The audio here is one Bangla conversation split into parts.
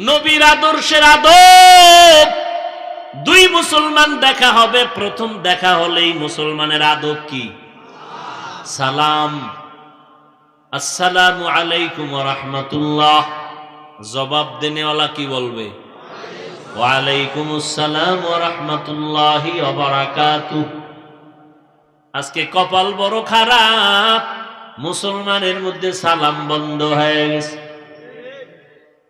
নবীর আদর্শের আদব। দুই মুসলমান দেখা হবে, প্রথম দেখা হলেই মুসলমানের আদব কি? সালাম। আসসালামু আলাইকুম ওয়া রাহমাতুল্লাহ। জবাব দেনেওয়ালা কি বলবে? ওয়া আলাইকুমুস সালাম ওয়া রাহমাতুল্লাহি ওয়া বারাকাতুহু। আজকে কপাল বড় খারাপ, মুসলমানের মধ্যে সালাম বন্ধ হয়ে গেছে।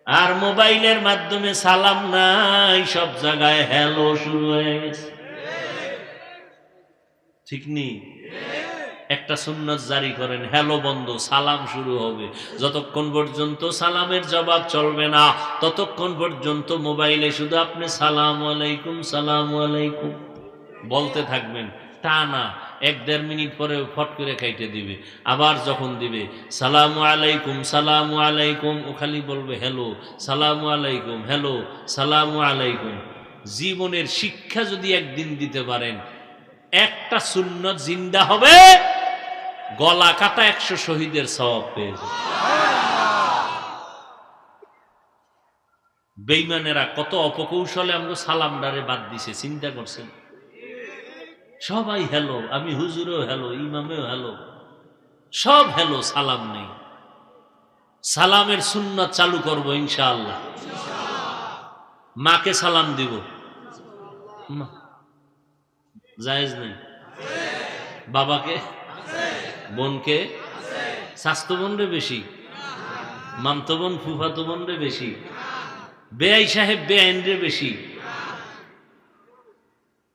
আর মোবাইলের মাধ্যমে সালাম নাই, সব জায়গায় হ্যালো শুরু হয়ে গেছে। ঠিক নেই? একটা সুন্নাত জারি করেন, হ্যালো বন্ধ, সালাম শুরু হবে। যতক্ষণ পর্যন্ত সালামের জবাব চলবে না, ততক্ষণ পর্যন্ত মোবাইলে শুধু আপনি সালামু আলাইকুম বলতে থাকবেন টানা। 1-1.5 মিনিট পরে ফট করে খাইতে দিবে। আবার যখন দিবে সালামু আলাইকুম, ও খালি বলবে হ্যালো, সালামু আলাইকুম, হ্যালো, সালামু আলাইকুম। জীবনের শিক্ষা যদি একদিন দিতে পারেন, একটা সুন্নাত জিন্দা হবে, গলা কাটা 100 শহীদের সওয়াব পেয়ে যাবে। বেঈমানেরা কত অপকৌশলে আমরা সালামদারে বাদ দিছে, চিন্তা করছেন? সবাই হ্যালো, আমি হুজুরও হ্যালো, ইমামেও হ্যালো, সব হ্যালো, সালাম নেই। সালামের সুন্নাত চালু করব ইনশাআল্লাহ। মাকে সালাম দিব, জায়েজ নেই? বাবাকে, বোনকে, স্বাস্থ্য বোনরে বেশি, মামতো বোন ফুফাতো বোনরে বেশি, বেআই সাহেব বেআইনরে বেশি,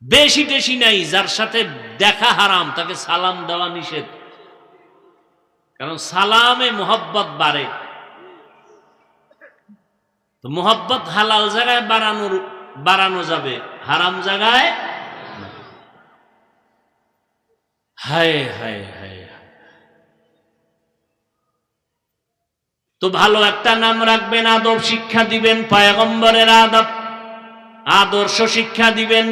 বেশি টেশি নাই। যার সাথে দেখা হারাম তাকে সালাম দেওয়া নিষেধ, কারণ সালামে মোহাব্বত বাড়ে। তো মোহাব্বত হালাল জায়গায় বাড়ানো যাবে, হারাম জায়গায়। হায় হায় হায়। তো ভালো একটা নাম রাখবেন, আদব শিক্ষা দিবেন, পয়গম্বরের আদব আদর্শ শিক্ষা দিবেন।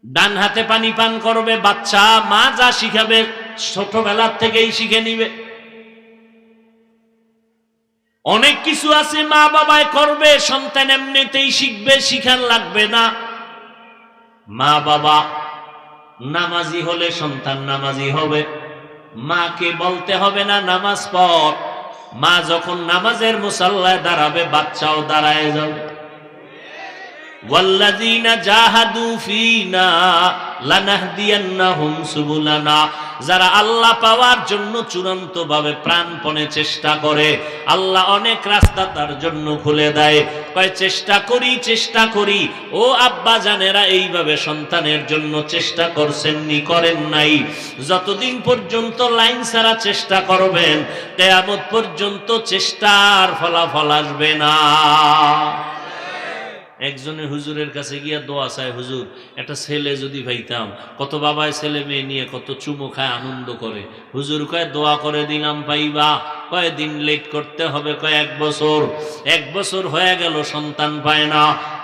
ডান হাতে পানি পান করবে বাচ্চা, মা যা শিখাবে ছোটবেলার থেকেই শিখে নিবে। অনেক কিছু আছে মা বাবায় করবে, সন্তান এমনিতেই শিখবে, শিখার লাগবে না। মা বাবা নামাজি হলে সন্তান নামাজি হবে, মাকে বলতে হবে না নামাজ পড়। মা যখন নামাজের মুসাল্লায় দাঁড়াবে, বাচ্চাও দাঁড়ায় যাবে। ওয়াল্লাযীনা জাহাদু ফীনা লানাহদিয়ান্নাহুম সুবুলানা। যারা আল্লাহ পাওয়ার জন্য চূড়ান্তভাবে প্রাণপণে চেষ্টা করে, আল্লাহ অনেক রাস্তা তার জন্য খুলে দেয়। কয় চেষ্টা করি। ও আব্বা জানেরা, এইভাবে সন্তানের জন্য চেষ্টা করছেননি? করেন নাই? যতদিন পর্যন্ত লাইন ছাড়া চেষ্টা করবেন, কিয়ামত পর্যন্ত চেষ্টার ফলাফল আসবে না। একজনের হুজুরের কাছে গিয়া দোয়া চায়, হুজুর একটা ছেলে যদি পাইতাম। কত বাবায় ছেলে মেয়ে নিয়ে কত চুমু খায়, আনন্দ করে। হুজুর কয় দোয়া করে দিলাম পাইবা। কয় দিন লেট করতে হবে? কয় 1 বছর। 1 বছর হয়ে গেল, সন্তান পায় না,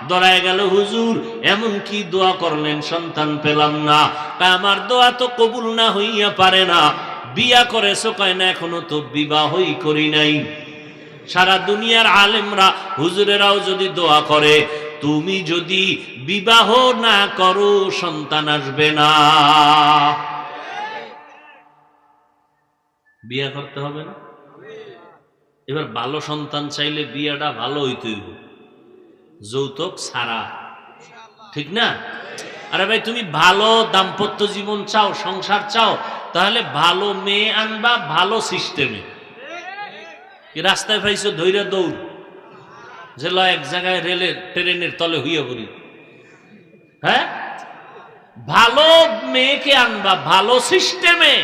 দৌড়ায় গেল হুজুর, এমন কি দোয়া করলেন সন্তান পেলাম না? কয় আমার দোয়া তো কবুল না হইয়া পারে না। বিয়া করেছো? কয় না, এখনো তো বিবাহই করি নাই। সারা দুনিয়ার আলেমরা হুজুরেরাও যদি দোয়া করে, তুমি যদি বিবাহ না করো সন্তান আসবে না। বিয়ে করতে হবে না? এবার ভালো সন্তান চাইলে বিয়েটা ভালো হইতে হইব, যৌতুক ছাড়া। ঠিক না? আরে ভাই, তুমি ভালো দাম্পত্য জীবন চাও, সংসার চাও, তাহলে ভালো মেয়ে আনবা, ভালো সিস্টেমে। রাস্তায় পাইছো ধৈর্য দৌড়, যে এক জায়গায় রেলের ট্রেনের তলে হইয়া পড়ি। হ্যাঁ, ভালো মেয়েকে আনবা ভালো সিস্টেমে,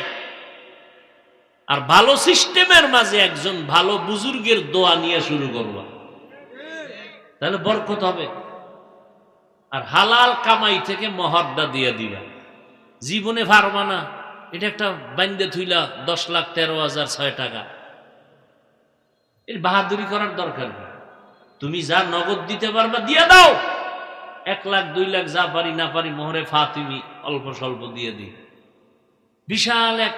আর ভালো সিস্টেমের মাঝে একজন ভালো বুজুর্গের দোয়া নিয়ে শুরু করবা, তাহলে বরকত হবে। আর হালাল কামাই থেকে মহরটা দিয়ে দিবা। জীবনে পারবা না, এটা একটা বাইন্দে থুইলা 10,13,006 টাকা, এর বাহাদুরি করার দরকার নেই। তুমি যা নগদ দিতে পারবা দিয়ে দাও। 1 লাখ 2 লাখ যা পারি না পারি মোহরে ফাতিমি অল্প স্বল্প দিয়ে দিই। বিশাল এক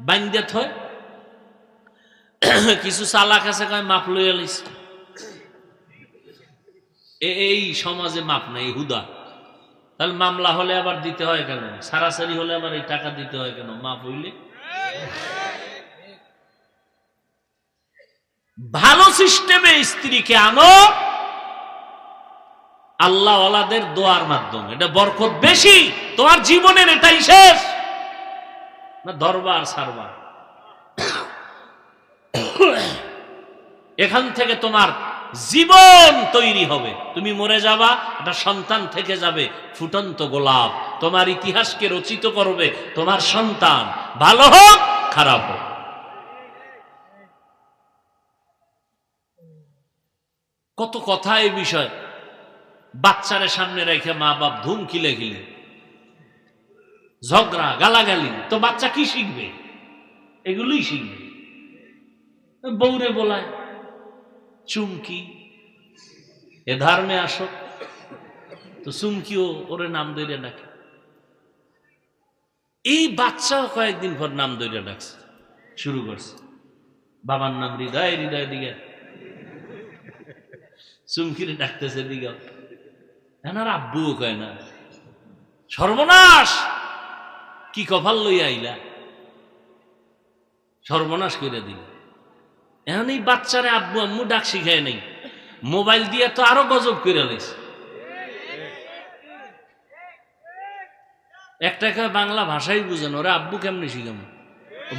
বাইন্দে থয় কিছু চালাক আছে কয় মাপ লইয়া লইছে। এই সমাজে মাপ নাই, হুদা। তাহলে মামলা হলে আবার দিতে হয় কেন? সারাসারি হলে আবার এই টাকা দিতে হয় কেন? মাপ হইলে ভালো সিস্টেমে স্ত্রীকে আনো, আল্লাহ ওয়ালাদের দোয়ার মাধ্যমে। এটা বরকত বেশি। তোমার জীবনের এটাই শেষ না দরবার সারবার। এখান থেকে তোমার জীবন তৈরি হবে। তুমি মরে যাবা, একটা সন্তান থেকে যাবে ফুটন্ত গোলাপ। তোমার ইতিহাসকে রচিত করবে তোমার সন্তান, ভালো হোক খারাপ হোক। কত কথা এই বিষয়। বাচ্চারে সামনে রেখে মা বাপ ধুম খিলে ঝগড়া গালাগালি, তো বাচ্চা কি শিখবে? এগুলোই শিখবে। বউরে বলায় চুমকি, এ ধর্মে আসো, তো চুমকিও ওরে নাম ধরে ডাকে। এই বাচ্চাও কয়েকদিন পর নাম ধরে ডাকছে, শুরু করছে। বাবার নাম হৃদয়, হৃদয় দিকে চুমকিরে ডাকতেছে দিকে, এনার আব্বুও কয় না। সর্বনাশ, কি কপাল লইয়া আইলা, সর্বনাশ করে দিল। এখন এই বাচ্চারে আব্বু আম্মু ডাক শিখায় নাই, মোবাইল দিয়ে তো আরো গজব করে লাইছে। একটা বাংলা ভাষাই বুঝে না, ওরা আব্বু কেমনি শিখাম,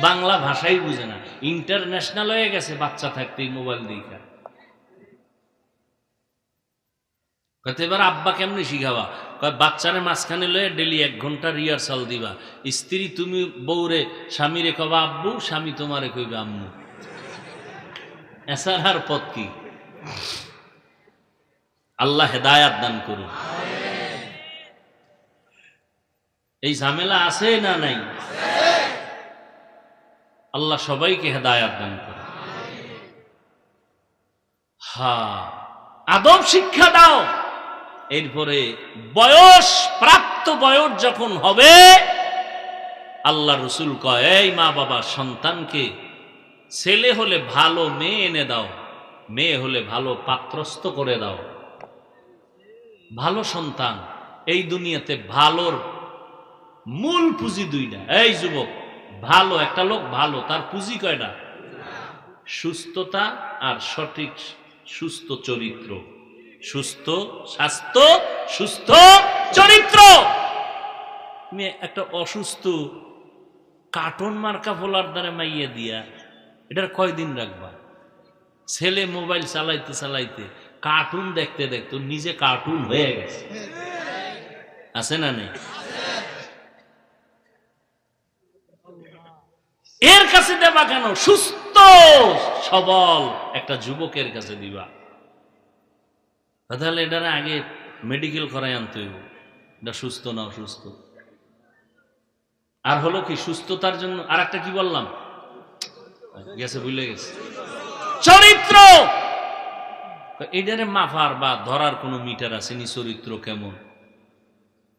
বাংলা ভাষাই বুঝে না। ইন্টারন্যাশনাল হয়ে গেছে বাচ্চা থাকতেই মোবাইল দেখা। এবার আব্বা কেমনি শিখাবা? বাচ্চারে মাঝখানে লয়ে ডেলি 1 ঘন্টা রিহার্সাল দিবা। স্ত্রী তুমি বউরে স্বামীরে কবা আব্বু, স্বামী তোমারে কইবে আম্মু। এছাড়ার পথ কি? আল্লাহ হেদায়াত দান করুন। এই ঝামেলা আছে না নাই? আল্লাহ সবাইকে হেদায়াত দান করুন। হ্যাঁ, আদব শিক্ষা দাও। এরপরে বয়স, প্রাপ্ত বয়স যখন হবে, আল্লাহ রসুল কয়, এই মা বাবা সন্তানকে ছেলে হলে ভালো মেয়ে এনে দাও, মেয়ে হলে ভালো পাত্রস্থ করে দাও। ভালো সন্তান, এই দুনিয়াতে ভালোর মূল পুঁজি 2টা। এই যুবক, ভালো একটা লোক ভালো, তার পুঁজি কয়টা? সুস্থতা আর সঠিক সুস্থ চরিত্র। সুস্থ স্বাস্থ্য, সুস্থ চরিত্র। তুমি একটা অসুস্থ কার্টুন মার্কা ফোলার দ্বারা মাইয়া দিয়া এটার কয়দিন রাখবা? ছেলে মোবাইল চালাইতে চালাইতে, কার্টুন দেখতে দেখতে নিজে কার্টুন হয়ে গেছে, আছে না নেই? এর কাছে দেবা কেন? সুস্থ সবল একটা যুবকের কাছে দিবা। তাহলে এটার আগে মেডিকেল করাই আনতে হইব, এটা সুস্থ না অসুস্থ। আর হলো কি, সুস্থতার জন্য আর একটা কি বললাম, গেছে ভুলে গেছে, চরিত্র। এটারে মাফার বা ধরার কোন মিটার আসেনি? চরিত্র কেমন?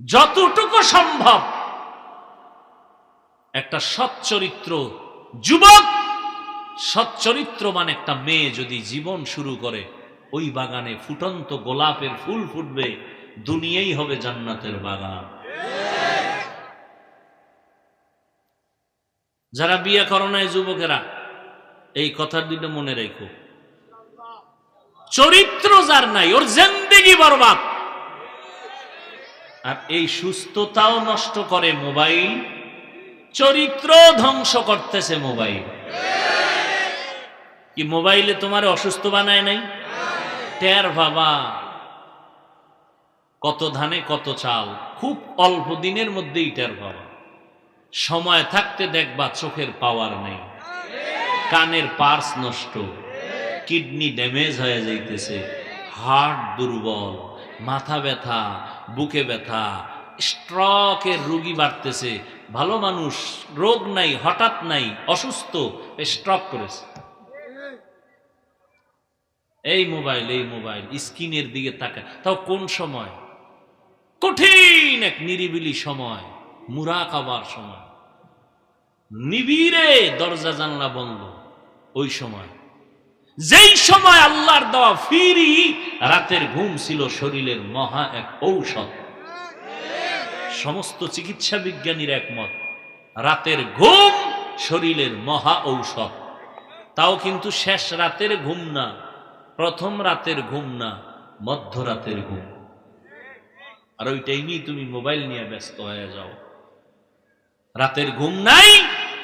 যতটুকু সম্ভব একটা সৎ চরিত্র যুবক, সৎ চরিত্রবান একটা মেয়ে যদি জীবন শুরু করে, ওই বাগানে ফুটন্ত গোলাপের ফুল ফুটবে, দুনিয়াই হবে জান্নাতের বাগান। যারা বিয়ে করো নাই যুবকেরা, এই কথার 2টা মনে রেখো। চরিত্র যার নাই, ওর জিন্দেগি বরবাদ। আর এই সুস্থতাও নষ্ট করে মোবাইল, চরিত্র ধ্বংস করতেছে মোবাইল। কি মোবাইলে তোমার অসুস্থ বানায় নাই? টের বাবা, কত ধানে কত চাল, খুব অল্প দিনের মধ্যেই টের বাবা। সময় থাকতে দেখবা চোখের পাওয়ার নেই, কানের পার্স নষ্ট, কিডনি ড্যামেজ হয়ে যাইতেছে, হার্ট দুর্বল, মাথা ব্যথা, বুকে ব্যথা, স্ট্রোকের রোগী বাড়তেছে। ভালো মানুষ, রোগ নাই, হঠাৎ নাই, অসুস্থ, স্ট্রোক করেছে। এই মোবাইল স্ক্রিনের দিকে তাকা, তাও কোন সময়? কঠিন এক নিরিবিলি সময়, মুরাকাবার সময়, নিবিড়ে দরজা জানলা বন্ধ, ওই সময়, যেই সময় আল্লাহর দেওয়া ফিরি রাতের ঘুম ছিল শরীরের মহা এক ঔষধ। সমস্ত চিকিৎসা বিজ্ঞানীর একমত, রাতের ঘুম শরীরের মহা ঔষধ। তাও কিন্তু শেষ রাতের ঘুম না, প্রথম রাতের ঘুম না, মধ্যরাতের ঘুম। আর ওইটাই নিয়ে তুমি মোবাইল নিয়ে ব্যস্ত হয়ে যাও। রাতের ঘুম নাই,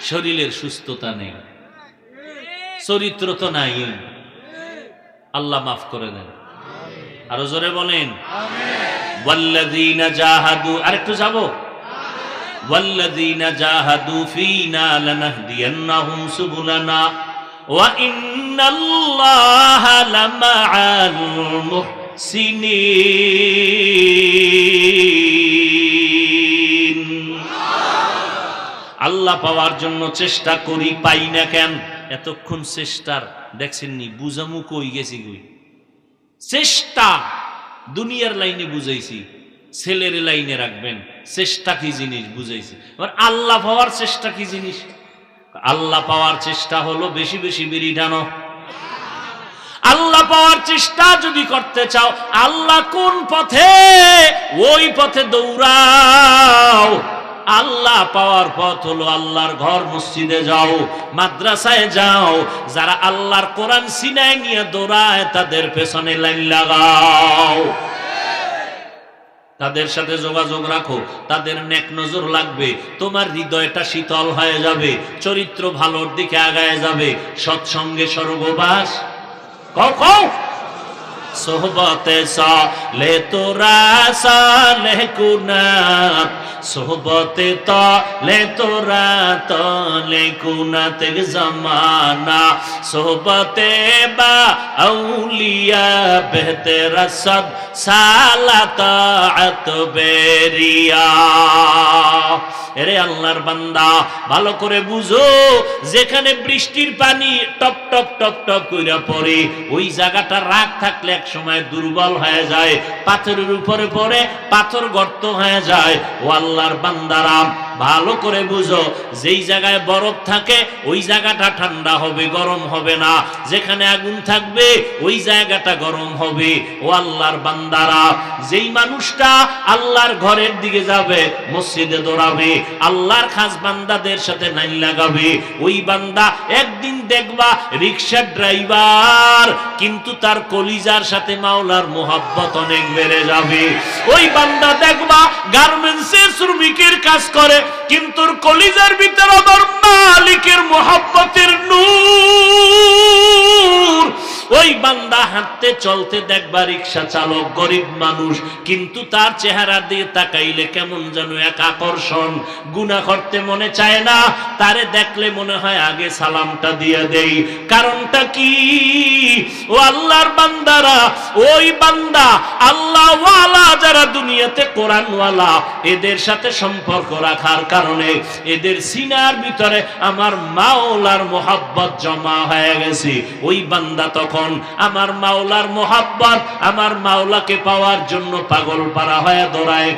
শরীরের সুস্থতা নেই, চরিত্র তো নাই। আল্লাহ মাফ করে দেন। আরো জোরে বলেন ওয়াল্লাযীনা জাহাদু। আরেকটু যাবো, ওয়াল্লাযীনা জাহাদু ফীনা লানাহদিয়ান্নাহুম সুবুলানা ওয়া ইন্নাল্লাহা লামাআল মুহসিনিন। আল্লাহ পাওয়ার জন্য চেষ্টা করি, পাই না কেন? এতক্ষণ চেষ্টার দেখছেননি, বুঝামু কই গেছি কই? চেষ্টা দুনিয়ার লাইনে বুঝাইছি, ছেলের লাইনে রাখবেন, চেষ্টা কি জিনিস বুঝাইছি। এবার আল্লাহ পাওয়ার চেষ্টা কি জিনিস? আল্লাহ পাওয়ার চেষ্টা হলো বেশি বেশি বিড়ি টানো। আল্লাহ পাওয়ার চেষ্টা যদি করতে চাও, আল্লাহ কোন পথে, ওই পথে দৌড়াও। আল্লাহ পাওয়ার পথ হলো আল্লাহর ঘর, মসজিদে যাও, মাদ্রাসায় যাও। যারা আল্লাহর কোরআন সিনায় নিয়ে দৌড়ায় তাদের পেছনে লাইন লাগাও, তাদের সাথে যোগাযোগ রাখো, তাদের নেক নজর লাগবে, তোমার হৃদয়টা শীতল হয়ে যাবে, চরিত্র ভালোর দিকে আগায় যাবে। সৎসঙ্গে স্বর্গবাস। কও সোহবতে সালে তোরা সালে কুনাত, সোহবতে তলে তোরা তলে কুনাত জামানা, সোহবতে বা আউলিয়া বেহতেরা সদ সালাত বেরিয়া। এরে আল্লাহর বান্দা, ভালো করে বুঝো, যেখানে বৃষ্টির পানি টপ টপ টপ টপ কইরা পড়ে, ওই জায়গাটা রাগ থাকলে এক সময় দুর্বল হয়ে যায়, পাথরের উপরে পড়ে পাথর গর্ত হয়ে যায়। ও আল্লাহর বান্দারা, ভালো করে বুঝো, যেই জায়গায় বরফ থাকে ওই জায়গাটা ঠান্ডা হবে, গরম হবে না। যেখানে আগুন থাকবে ওই জায়গাটা গরম হবে। ও আল্লাহর বান্দারা, যেই মানুষটা আল্লাহর ঘরের দিকে যাবে, মসজিদে দৌড়াবে, আল্লাহর খাস বান্দাদের সাথে লাইন লাগাবে, ওই বান্দা একদিন দেখবা রিকশার ড্রাইভার, কিন্তু তার কলিজার সাথে মাওলার মোহাব্বত অনেক বেড়ে যাবে। ওই বান্দা দেখবা গার্মেন্টসের শ্রমিকের কাজ করে, কিন্তু কলিজার ভিতর আমার মালিকের মোহাব্বতের নূর। ওই বান্দা হাঁটতে চলতে দেখবা রিকশা চালক, গরিব মানুষ, কিন্তু তার চেহারা দিয়ে তাকাইলে কেমন যেন এক আকর্ষণ। গুনাহ করতে মনে চায় না, তারে দেখলে মনে হয় আগে সালামটা দিয়ে দেই। কারণটা কি? ও আল্লাহর বান্দারা, ওই বান্দা আল্লাহ ওয়ালা যারা দুনিয়াতে কোরআন ওয়ালা, এদের সাথে সম্পর্ক রাখার কারণে এদের সিনার ভিতরে আমার মাওলার মোহাব্বত জমা হয়ে গেছে। ওই বান্দা তখন আমার মাওলার মোহাব্বত, আমার মাওলাকে পাওয়ার জন্য পাগল পারা হয়ে দৌড়ায়।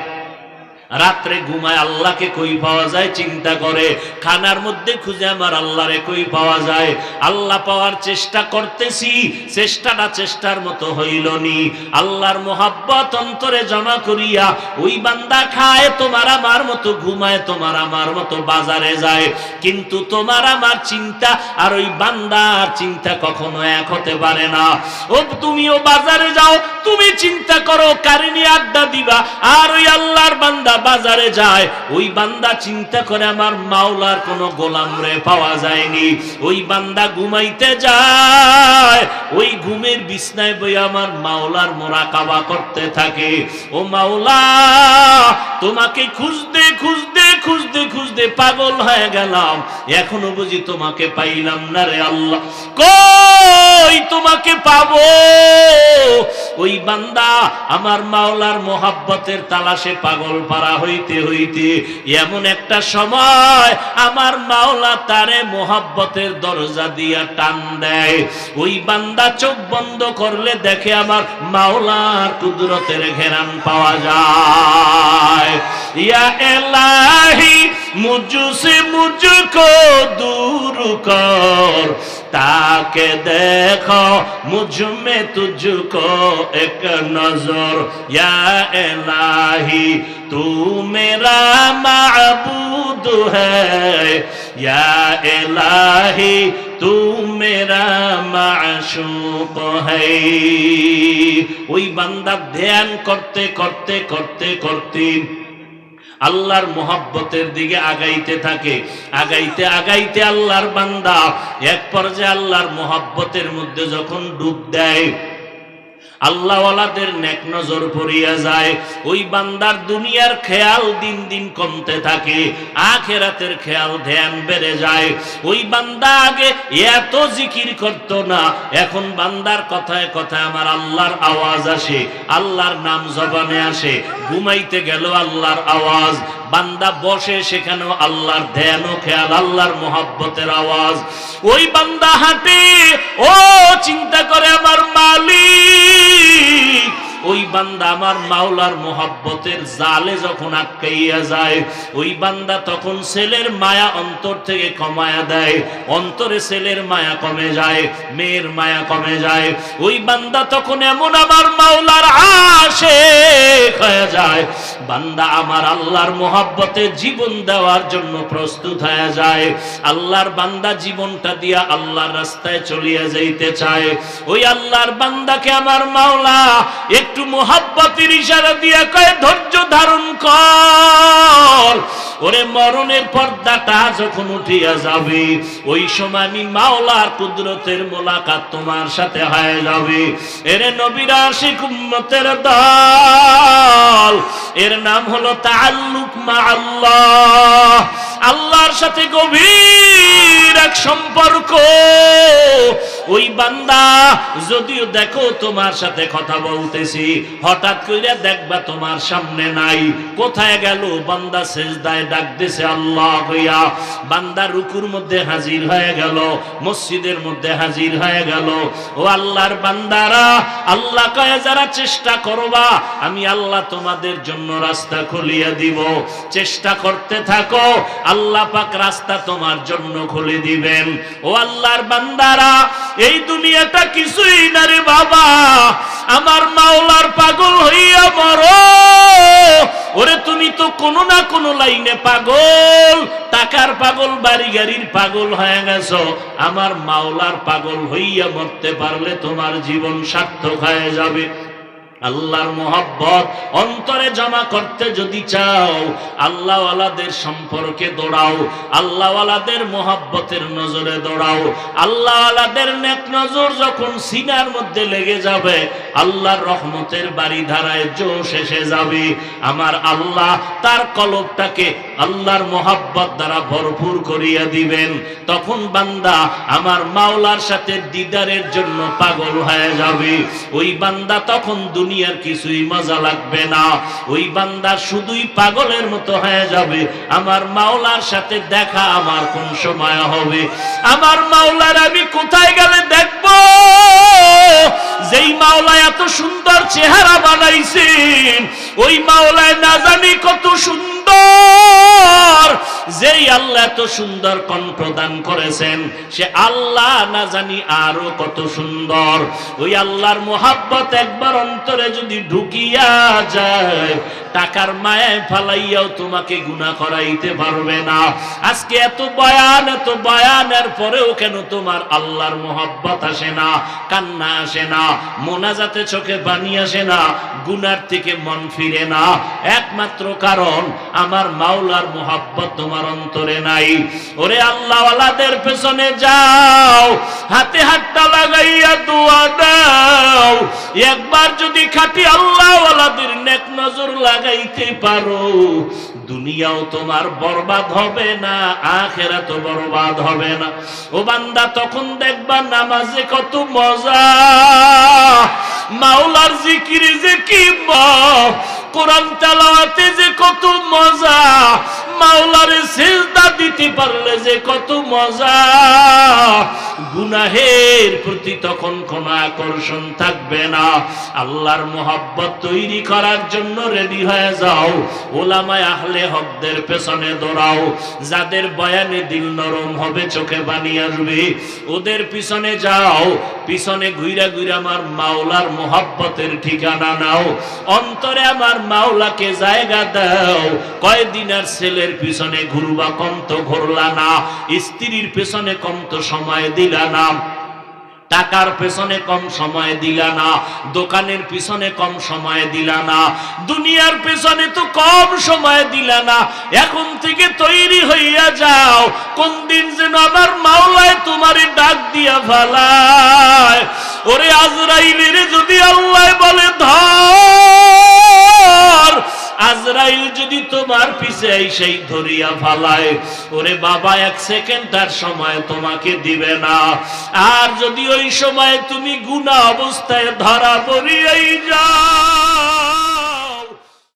রাত্রে ঘুমায় আল্লাহকে কই পাওয়া যায় চিন্তা করে, খানার মধ্যে খুঁজে আমার আল্লাহরে কই পাওয়া যায়। আল্লাহ পাওয়ার চেষ্টা করতেছি, চেষ্টাটা চেষ্টার মতো হইল নি। আল্লাহর মোহাব্বত অন্তরে জমা করিয়া ওই বান্দা খায় তোমার আমার মতো, ঘুমায় তোমার আমার মতো, বাজারে যায়, কিন্তু তোমার আমার চিন্তা আর ওই বান্দার চিন্তা কখনো এক হতে পারে না। ও তুমিও বাজারে যাও, তুমি চিন্তা করো কারে নিয়ে আড্ডা দিবা, আর ওই আল্লাহর বান্দা বাজারে যায়, ওই বান্দা চিন্তা করে আমার মাওলার কোনো গোলাম রে পাওয়া যায়নি। ওই বান্দা ঘুমাইতে যায়, ওই ঘুমের বিছনায় বই আমার মাওলার মোরাকাবা করতে থাকে। ও মাওলা, তোমাকে খুঁজতে খুঁজতে খুঁজতে খুঁজতে পাগল হয়ে গেলাম, এখনো বুঝি তোমাকে পাইলাম না রে আল্লাহ, কই তোমাকে পাবো? ওই বান্দা আমার মাওলার মোহাব্বতের তালাশে পাগল পারা হইতে হইতে এমন একটা সময় আমার মাওলা তারে মোহাব্বতের দরজা দিয়া টান দেয়। ওই বান্দা চোখ বন্ধ করলে দেখে আমার মাওলার কুদরতের ঘেরান পাওয়া যায়। ইয়া ইলাহি मुझसे मुझको दूर कर, ताके देखो मुझ में तुझको एक नजर। या इलाही तू मेरा माबूद है, या इलाही तू मेरा माशूक है। ওই বান্দা ধ্যান করতে করতে করতে করতে আল্লাহর মোহাব্বতের দিকে আগাইতে থাকে, আগাইতে আগাইতে আল্লাহর বান্দা এক পর্যায়ে আল্লাহর মোহাব্বতের মধ্যে যখন ডুব দেয়, আল্লাহওয়ালাদের নেক নজর পড়িয়া যায়, ওই বান্দার দুনিয়ার খেয়াল দিন দিন কমতে থাকে, আখিরাতের খেয়াল ধ্যান বেড়ে যায়। ওই বান্দা আগে এত জিকির করত না, এখন বান্দার কথায় কথায় আমার আল্লাহর আওয়াজ আসে, আল্লাহর নাম জবানে আসে। ঘুমাইতে গেল আল্লাহর আওয়াজ, বান্দা বসে সেখানেও আল্লাহর ধ্যান ও খেয়াল, আল্লাহর মোহাব্বতের আওয়াজ। ওই বান্দা হাঁটে, ও চিন্তা করে আমার মালিক। ওই বান্দা আমার মাওলার মোহাব্বতের জালে যখন আটকাইয়া যায়, ওই বান্দা তখন ছেলের মায়া অন্তর থেকে কমায়া দেয়, অন্তরে ছেলের মায়া কমে যায়, মেয়ের মায়া কমে যায়। ওই বান্দা তখন এমন আমার মাওলার আশিক হয়ে যায়, বান্দা আমার আল্লাহর মোহাব্বতে জীবন দেওয়ার জন্য প্রস্তুত হয়ে যায়। আল্লাহর বান্দা জীবনটা দিয়া আল্লাহর রাস্তায় চলিয়া যাইতে চায়। ওই আল্লাহর বান্দাকে আমার মাওলা একটু মোহাব্বতের ইশারা দিয়া কয়, ধৈর্য ধারণ কর, ওরে মরণের পর্দাটা যখন উঠিয়া যাবে, ওই সময় আমি মাওলার কুদরতের মোলাকাত তোমার সাথে হয়ে যাবে। এরে নবীর আশিক উম্মতের দল, এর নাম হলো তাআল্লুক মা আল্লাহ, আল্লাহর সাথে গভীর এক সম্পর্ক। ওই বান্দা যদিও দেখো তোমার সাথে কথা বলতেছি, হঠাৎ করে দেখবা তোমার সামনে নাই, কোথায় গেল? বান্দা সেজদায় ডাকতেছে আল্লাহ কইয়া, বান্দা রুকুর মধ্যে হাজির হয়ে গেল, মসজিদের মধ্যে হাজির হয়ে গেল। ও আল্লাহর বান্দারা, আল্লাহ কয়ে যারা চেষ্টা করবা, আমি আল্লাহ তোমাদের জন্য রাস্তা খুলিয়ে দিব। চেষ্টা করতে থাকো, আল্লাহ পাক রাস্তা তোমার জন্য খুলে দিবেন। ও আল্লাহর বান্দারা, এই দুনিয়াটা কিছুই না রে বাবা, আমার মাওলার পাগল হইয়া মরো। ওরে তুমি তো কোনো না কোনো লাইনে পাগল, টাকার পাগল, বাড়ি গাড়ির পাগল হয়ে গেছো। আমার মাওলার পাগল হইয়া মরতে পারলে তোমার জীবন সার্থক হয়ে যাবে। আল্লাহর মোহাব্বত অন্তরে জমা করতে যদি চাও, আল্লাহওয়ালাদের সম্পর্কে দৌড়াও, আল্লাহওয়ালাদের মোহাব্বতের নজরে দৌড়াও। আল্লাহওয়ালাদের নেক নজর যখন সিনার মধ্যে লেগে যাবে, আল্লাহর রহমতের বাড়ি ধারায় জোশ এসে যাবে। আমার আল্লাহ তার কলবটাকে আল্লাহর মোহাব্বত দ্বারা ভরপুর করিয়া দিবেন। তখন বান্দা আমার মাওলার সাথে দিদারের জন্য পাগল হয়ে যাবে। ওই বান্দা তখন দুনিয়ার কিছুই মজা লাগবে না, ওই বান্দা শুধুই পাগলের মতো হয়ে যাবে। আমার মাওলার সাথে দেখা আমার কোন সময় হবে? আমার মাওলার আমি কোথায় গেলে দেখবো? যেই মাওলা এত সুন্দর চেহারা বানাইছেন, ওই মাওলায় না জানি কত সুন্দর। যেই আল্লাহ এত সুন্দর কণ্ঠ দান করেছেন, সে আল্লাহ না জানি আরো কত সুন্দর। ওই আল্লাহর মোহাব্বত একবার অন্তরে যদি ঢুকিয়া যায়, টাকার মায়ায় ফালাইয়াও তোমাকে গুনাহ করাইতে পারবে না। আজকে এত বয়ানের পরেও কেন তোমার আল্লাহর মোহাব্বত আসে না, কান্না আসে না, মোনাজাতে চোখে পানি আসে না, গুনার থেকে মন ফিরে না? একমাত্র কারণ আমার মাওলার মোহাব্বত তোমার অন্তরে নাই। ওরে আল্লাহওয়ালাদের পেছনে যাও, হাতে হাতটা লাগাইয়া দোয়া দাও। একবার যদি খাঁটি আল্লাহওয়ালাদের নেক নজর লাগাইতে পারো, দুনিয়াও তোমার বরবাদ হবে না, আখিরাতও বরবাদ হবে না। ও বান্দা, তখন দেখবা নামাজে কত মজা, মাওলার জিকিরে যে কি মজা, কোরআন তেলাওয়াতে যে কত মজা, মাওলারে সিজদা দিতে পারলে যে কত মজা, গুনাহের প্রতি তখন কোনো আকর্ষণ থাকবে না। আল্লাহর মোহাব্বত তৈরি করার জন্য রেডি হয়ে যাও, ওলামায়ে আহলে হকদের পেছনে দৌড়াও, যাদের বয়ানে দিল নরম হবে, চোখে পানি আসবে, ওদের পিছনে যাও, পিছনে ঘুরা ঘুরা আমার মাওলার মোহাব্বতের ঠিকানা নাও, অন্তরে আমার মাওলাকে জায়গা দাও। কয়দিন আর ছেলের পিছনে ঘুরবা, কম তো ঘুরলা না, স্ত্রীর পেছনে কম তো সময় দিলা না, টাকার পেছনে কম সময় দিলা না, দোকানের পিছনে কম সময় দিলা না, দুনিয়ার পেছনে তো কম সময় দিলা না। এখন থেকে তৈরি হইয়া যাও, কোন দিন যেন আমার মাওলায় তোমারে ডাক দিয়া ফালায়। ওরে আজরাইলের যদি আল্লাহ বলে ধর, আজরাইল যদি তোমার পিছে সেই ধরিয়া ফালায়, ওরে বাবা এক সেকেন্ড তার সময় তোমাকে দিবে না। আর যদি ওই সময় তুমি গুনাহ অবস্থায় ধরা পড়িয়াই যাও,